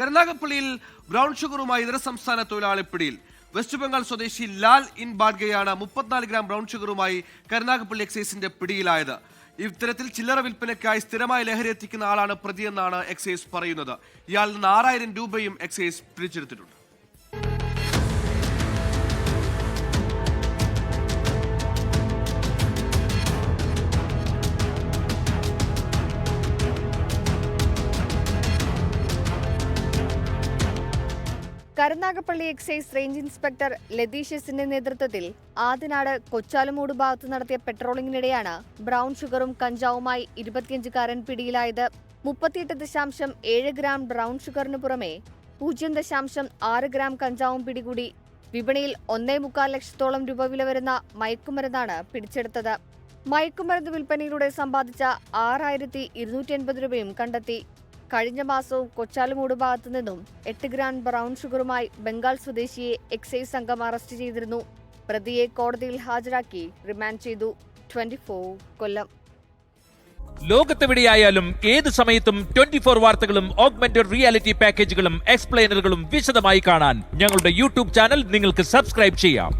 കരുനാഗപ്പള്ളിയിൽ brown ഷുഗറുമായി ഇതര സംസ്ഥാന തൊഴിലാളി പിടിയിൽ. വെസ്റ്റ് ബംഗാൾ സ്വദേശി ലാൽ ഇൻ ബാഡ്ഗയാണ് 34 ഗ്രാം ബ്രൗൺ ഷുഗറുമായി കരുനാഗപ്പള്ളി എക്സൈസിന്റെ പിടിയിലായത്. ഇത്തരത്തിൽ ചില്ലറ വിൽപ്പനയ്ക്കായി സ്ഥിരമായി ലഹരി എത്തിക്കുന്ന ആളാണ് പ്രതിയെന്നാണ് എക്സൈസ് പറയുന്നത്. ഇയാളിൽ നിന്ന് 6000 രൂപയും എക്സൈസ് പിടിച്ചെടുത്തിട്ടുണ്ട്. കരുനാഗപ്പള്ളി എക്സൈസ് റേഞ്ച് ഇൻസ്പെക്ടർ ലതീഷ്യസിന്റെ നേതൃത്വത്തിൽ ആദിനാട് കൊച്ചാലുമൂട് ഭാഗത്ത് നടത്തിയ പെട്രോളിംഗിനിടെയാണ് ബ്രൗൺ ഷുഗറും കഞ്ചാവുമായി 25-കാരൻ പിടിയിലായത്. 38.7 ഗ്രാം ബ്രൗൺ ഷുഗറിന് പുറമെ 0.6 ഗ്രാം കഞ്ചാവും പിടികൂടി. വിപണിയിൽ 1.25 ലക്ഷത്തോളം രൂപ വില വരുന്ന മയക്കുമരുന്നാണ് പിടിച്ചെടുത്തത്. മയക്കുമരുന്ന് വിൽപ്പനയിലൂടെ സമ്പാദിച്ച 6280 രൂപയും കണ്ടെത്തി. കഴിഞ്ഞ മാസവും കൊച്ചാലുമൂട് ഭാഗത്തു നിന്നും 8 ഗ്രാം ബ്രൗൺ ഷുഗറുമായി ബംഗാൾ സ്വദേശിയെ എക്സൈസ് സംഘം അറസ്റ്റ് ചെയ്തിരുന്നു. പ്രതിയെ കോടതിയിൽ ഹാജരാക്കി റിമാൻഡ് ചെയ്തു. 24 കൊല്ലം. ലോകത്തെവിടെയായാലും ഏത് സമയത്തും 24 വാർത്തകളും ഓഗ്മെന്റഡ് റിയാലിറ്റി പാക്കേജുകളും എക്സ്പ്ലെയിനറുകളും വിശദമായി കാണാൻ ഞങ്ങളുടെ യൂട്യൂബ് ചാനൽ നിങ്ങൾക്ക് സബ്സ്ക്രൈബ് ചെയ്യാം.